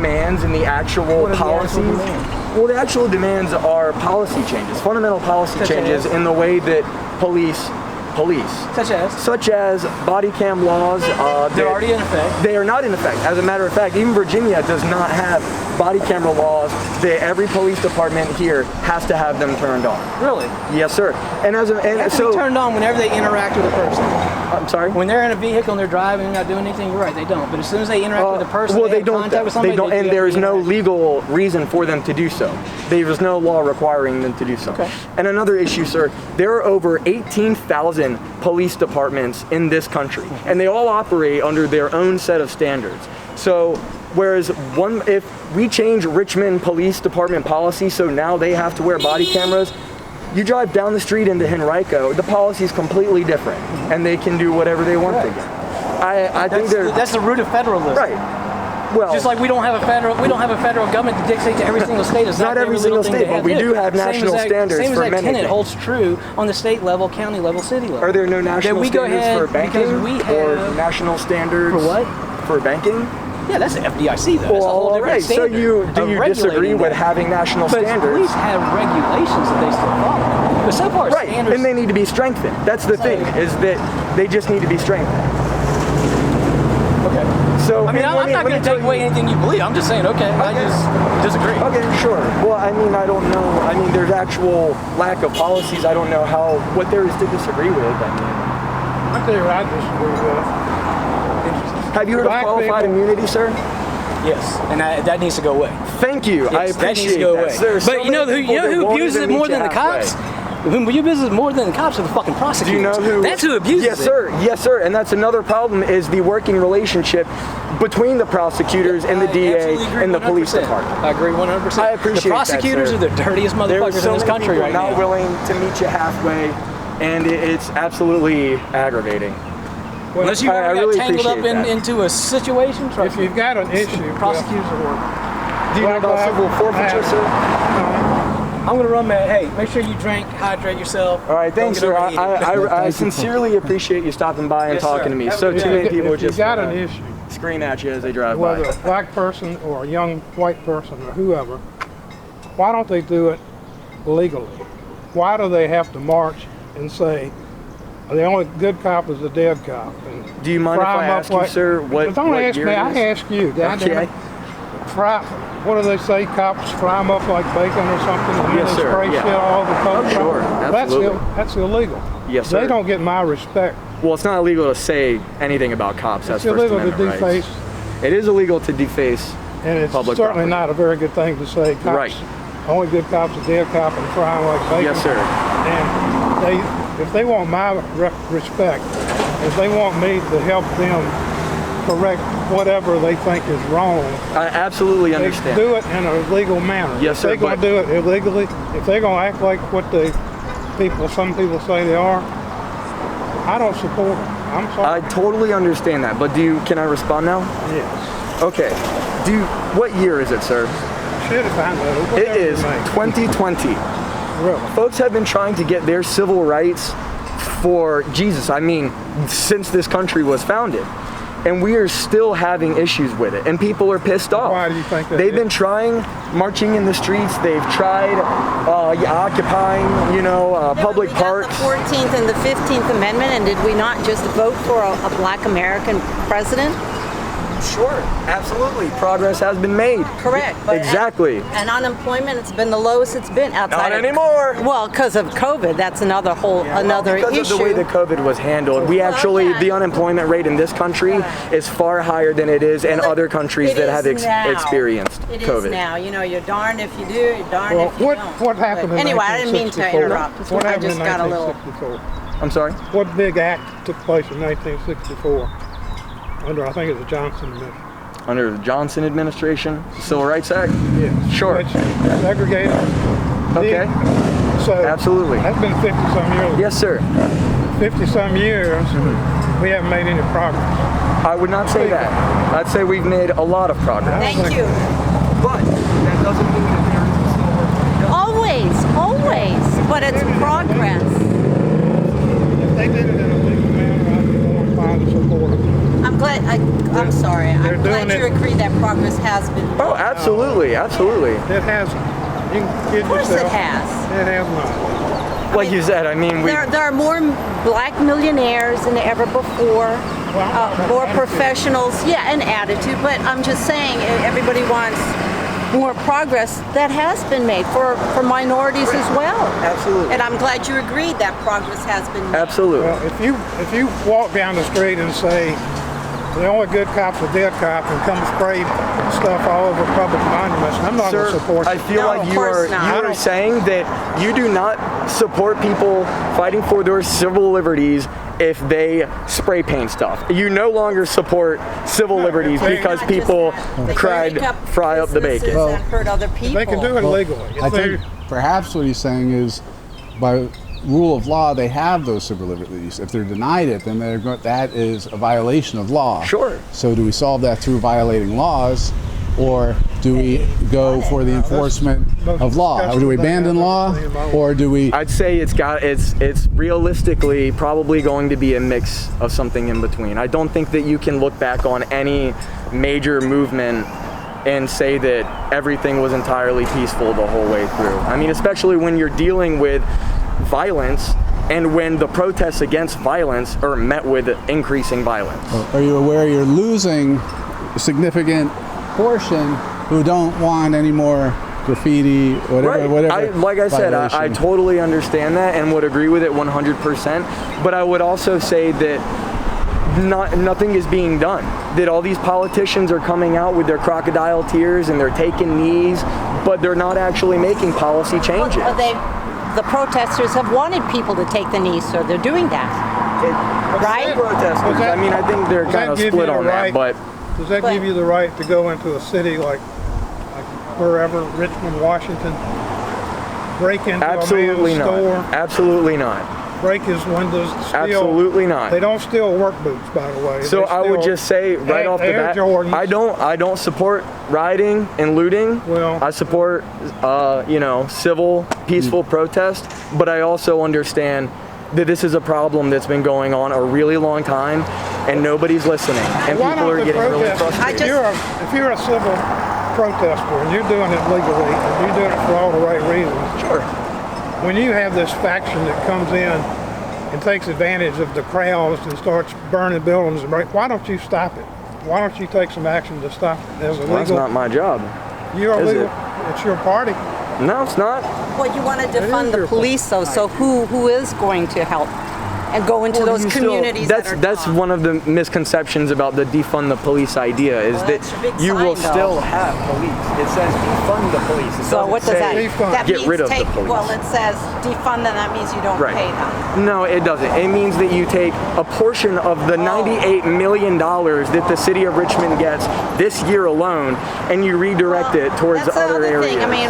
demands and the actual policies. Well, the actual demands are policy changes, fundamental policy changes in the way that police. Such as body cam laws. They're already in effect. They are not in effect. As a matter of fact, even Virginia does not have body camera laws that every police department here has to have them turned on. Really? Yes, sir. And they have to be turned on whenever they interact with a person. I'm sorry? When they're in a vehicle and they're driving and not doing anything, you're right, they don't. But as soon as they interact with a person, they don't. Contact with somebody, and there is no legal reason for them to do so. There is no law requiring them to do so. Okay. And another issue, sir, there are over 18,000 police departments in this country, and they all operate under their own set of standards. So, whereas if we change Richmond Police Department policy, so now they have to wear body cameras, you drive down the street into Henrico, the policy is completely different, and they can do whatever they want again. I think that's the root of federalism. Right. Well, just like we don't have a federal government to dictate to every single state. It's not every single state, but we do have national standards for many things. Same as that holds true on the state level, county level, city level. Are there no national standards for banking or national standards for what? For banking? Yeah, that's the FDIC though. Well, all right. So do you disagree with having national standards? But police have regulations that they still follow. But so far, standards, and they need to be strengthened. That's the thing, is that they just need to be strengthened. Okay. So I mean, I'm not going to take away anything you believe. I'm just saying, okay, I just disagree. Okay, sure. Well, I mean, I don't know. I mean, there's actual lack of policies. I don't know what there is to disagree with. I'll tell you what I disagree with. Interesting. Have you heard of qualified immunity, sir? Yes, and that needs to go away. Thank you. Yes, I appreciate that. Needs to go away. But you know who abuses it more than the cops? Who abuses it more than the cops are the fucking prosecutors. Do you know who? That's who abuses it. Yes, sir. Yes, sir. And that's another problem, is the working relationship between the prosecutors and the DA and the police department. I agree 100%. I appreciate that, the prosecutors are the dirtiest motherfuckers in this country right now. Not willing to meet you halfway, and it's absolutely aggravating. Well, unless you really got tangled up into a situation. If you've got an issue, prosecutors are working. Do you know about civil forfeiture, sir? I'm going to run that. Hey, make sure you drink, hydrate yourself. All right, thanks, sir. I sincerely appreciate you stopping by and talking to me. So too many people just got an issue. Scream at you as they drive by. Whether a black person or a young white person or whoever, why don't they do it legally? Why do they have to march and say, the only good cop is the dead cop? And do you mind if I ask you, sir, what Don't ask me, I ask you. Okay. What do they say? Cops fry them up like bacon or something, and then they spray shit all over the public. Sure, absolutely. That's illegal. Yes, sir. They don't get my respect. Well, it's not illegal to say anything about cops. It's illegal to deface. It is illegal to deface and it's public certainly property. Not a very good thing to say. Cops, right. Only good cops are dead cop and fry them like bacon. Yes, sir. And if they want my respect, if they want me to help them correct whatever they think is wrong. I absolutely understand. They do it in a legal manner. Yes, sir. If they're going to do it illegally, if they're going to act like what some people say they are, I don't support them. I'm sorry. I totally understand that, but can I respond now? Yes. Okay. What year is it, sir? Shit, if I know. It is 2020. Really? Folks have been trying to get their civil rights for since this country was founded. And we are still having issues with it, and people are pissed off. Why do you think that? They've been trying, marching in the streets. They've tried occupying, public parks. The 14th and the 15th Amendment, and did we not just vote for a black American president? Sure, absolutely. Progress has been made. Correct. Exactly. And unemployment, it's been the lowest it's been outside. Not anymore. Well, because of COVID, that's another issue. Because of the way that COVID was handled, the unemployment rate in this country is far higher than it is in other countries that have experienced COVID. It is now. You're darned if you do, you're darned if you don't. What happened in 1964? Anyway, I didn't mean to interrupt. What happened in 1964? I'm sorry? What big act took place in 1964? I think it was the Johnson administration. Under the Johnson administration, Civil Rights Act? Yes. Sure. Which segregated. Okay. So absolutely. That's been 50-some years. Yes, sir. 50-some years, we haven't made any progress. I would not say that. I'd say we've made a lot of progress. Thank you. But that doesn't mean that there isn't still work to be done. Always. But it's progress. If they did it in a legal manner, I'd be more trying to support it. I'm glad. I'm sorry. They're I'm glad doing you it. agree that progress has been made. Oh, absolutely, absolutely. It hasn't. You can kid Of course yourself. it has. It has not. Like you said, I mean, we. There are more black millionaires than ever before. More professionals, yeah, and attitude. But I'm just saying, everybody wants more progress that has been made for minorities as well. Absolutely. And I'm glad you agreed that progress has been made. Absolutely. Well, if you walk down the street and say the only good cop's a dead cop and come spray stuff all over public monuments, I'm not going Sir, to support I you. feel No, like of you course are not. saying that you do not support people fighting for their civil liberties if they spray paint stuff. You no longer support civil liberties they- because Not just people that. They cried break up fry up the businesses bacon. and hurt other people. They can do it legally. If I they- think perhaps what he's saying is, by rule of law, they have those civil liberties. If they're denied it, then that is a violation of law. Sure. So do we solve that through violating laws, or do we go for the enforcement of law? Or do we abandon law, or do we? I'd say it's realistically probably going to be a mix of something in between. I don't think that you can look back on any major movement and say that everything was entirely peaceful the whole way through. I mean, especially when you're dealing with violence and when the protests against violence are met with increasing violence. Are you aware you're losing a significant portion who don't want any more graffiti, whatever? Like I said, I violation? totally understand that and would agree with it 100%. But I would also say that nothing is being done. That all these politicians are coming out with their crocodile tears and they're taking knees, but they're not actually making policy changes. The protesters have wanted people to take the knees, so they're doing that. Right? Protesters. I mean, I think they're Does kind that of give split you the on right- that, but Does that give you the right to go into a city like wherever, Richmond, Washington, break into absolutely a man's not. store, Absolutely not. break his windows, steal? Absolutely not. They don't steal work boots, by the way. So They I would steal just say right off the Air bat, Jordans. I don't support rioting and looting. Well- I support civil, peaceful protest, but I also understand that this is a problem that's been going on a really long time and nobody's listening and Why people don't are the getting really protesters- frustrated. If you're a civil protester and you're doing it legally and you're doing it for all the right reasons, Sure. when you have this faction that comes in and takes advantage of the crowds and starts burning buildings, why don't you stop it? Why don't you take some action to stop it? As a Well, that's legal, not my job. you're is legal. it? It's your party. No, it's not. Well, you want to defund is the your police, though. So who is going to help and go into those You still- communities that's that are one of the misconceptions about the defund the police idea is Well, that that's a big you will sign, though. still have police. It says defund the police. It So doesn't what does that say Defund. that get means? rid of Take, the police. Well, it says defund them. That means you don't Right. pay them. No, it doesn't. It means that you take a portion of the $98 million that the city of Richmond gets this year alone, and you redirect it towards That's the other other areas. thing. I mean,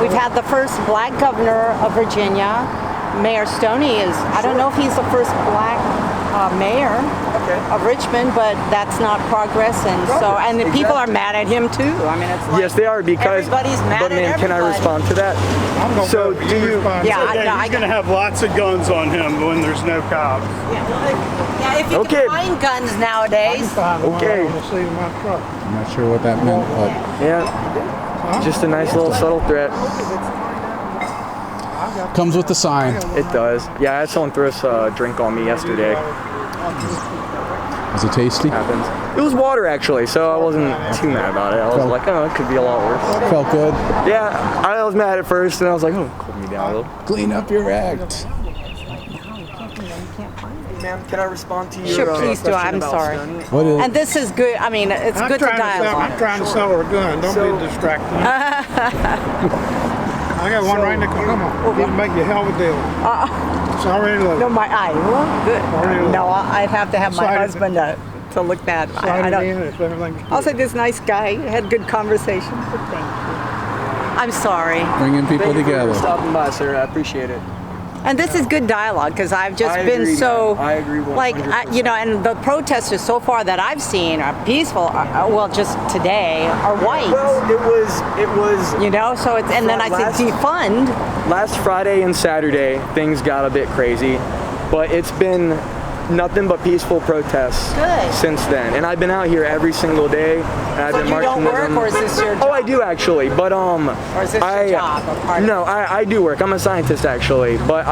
we've had the first black governor of Virginia. Mayor Stoney is. I don't know if he's the first black mayor of Richmond, but that's not progress, and the people are mad at him too. I mean, it's like Yes, they are because. everybody's mad but at man, can I everybody. respond to that? I'm gonna So go. do you? respond. Yeah, He's going to have lots of guns on him when there's no cops. Yeah, if you Okay. can find guns I can nowadays. find one Okay. on the seat of my truck. I'm not sure what that meant, but Yeah. Just a nice little subtle threat. comes with the sign. It does. Yeah, I had someone throw a drink on me yesterday. Is it tasty? Happens. It was water actually, so I wasn't too mad about it. I was like, oh, it could be a lot worse. Felt good. Yeah, I was mad at first, and I was like, oh, cool me down a little. Clean up your act. Ma'am, can I respond to your Sure, please do. question I'm about sorry. Stoney? What is? And this is good. I mean, it's I'm good to trying I'm dialogue. trying to sell her a gun. Don't So- be distracted. I got one right in the corner. Come on. It'll make you a hell of a deal. It's already No, loaded. my eye. Well, good. Already No, I'd have to have my Slide it- husband to look that. Slide I it don't. in if everything's I'll good. say this nice guy had good conversation. But thank you. I'm sorry. Bringing people Thank you together. for stopping by, sir. I apprate it. And this is good dialogue because I've just I been agree, so, ma'am. I agree like, 100%. and the protesters so far that I've seen are peaceful. Well, just today are white. Well, it was So it's, and then I Last- said defund. last Friday and Saturday, things got a bit crazy, but it's been Nothing but peaceful protests Good. since then. And I've been out here every single day. And I've So been you marching don't with work, them. or is this your job? Oh, I do actually, but Or is this your job? Or part of no, I do work. I'm a scientist actually, but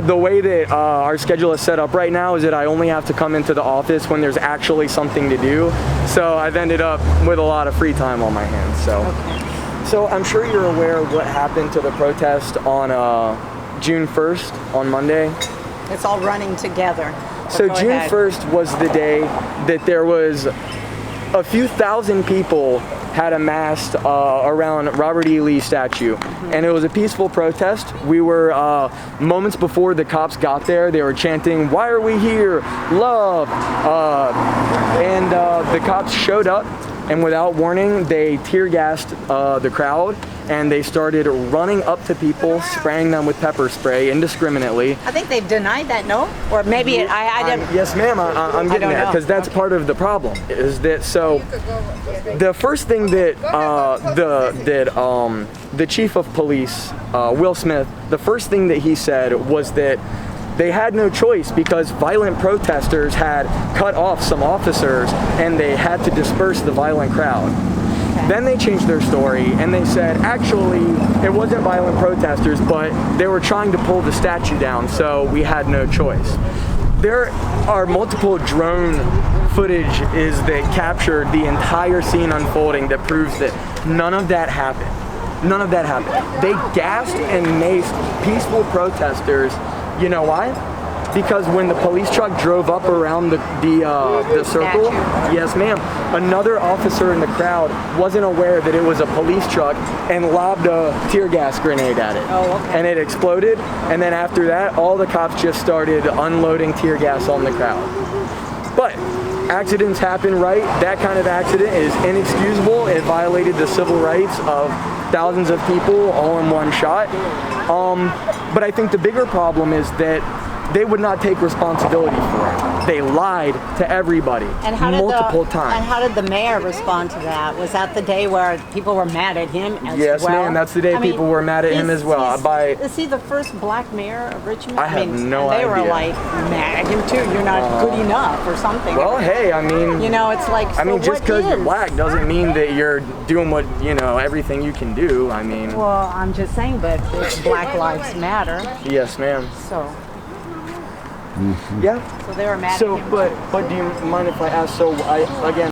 the way that our schedule is set up right now is that I only have to come into the office when there's actually something to do. So I've ended up with a lot of free time on my hands. So I'm sure you're aware of what happened to the protest on June 1st on Monday. It's all running together. So Go June ahead. 1st was the day that there was a few thousand people had amassed around Robert E. Lee's statue. And it was a peaceful protest. We were, moments before the cops got there, they were chanting, "Why are we here? Love." And the cops showed up, and without warning, they tear gassed the crowd, and they started running up to people, spraying them with pepper spray indiscriminately. I think they've denied that, no? Or maybe I didn't. Yes, ma'am. I'm getting don't there know. because that's part of the problem. Is that so? The first thing that the chief of police, Will Smith, the first thing that he said was that they had no choice because violent protesters had cut off some officers and they had to disperse the violent crowd. Then they changed their story and they said, actually, it wasn't violent protesters, but they were trying to pull the statue down, so we had no choice. There are multiple drone footage that captured the entire scene unfolding that proves that none of that happened. None of that happened. They gassed and maced peaceful protesters. You know why? Because when the police truck drove up around the circle, yes ma'am, another officer in the crowd wasn't aware that it was a police truck and lobbed a tear gas grenade at it. Oh, okay. And it exploded, and then after that, all the cops just started unloading tear gas on the crowd. But accidents happen, right? That kind of accident is inexcusable. It violated the civil rights of thousands of people all in one shot. But I think the bigger problem is that they would not take responsibility for it. They lied to everybody multiple times. And how did the mayor respond to that? Was that the day where people were mad at him as well? Yes, ma'am. That's the day people were mad at him as well. Is he the first black mayor of Richmond? I have no and they idea. were like mad at him too. You're not good enough or something. Well, hey, I mean, you know, it's like. I mean, so just because what you're is? black doesn't mean that you're doing what, everything you can do. I mean. Well, I'm just saying, but it's Black Lives Matter. Yes, ma'am. So. Yeah. So they were mad So, at him. but do you mind if I ask? So, again.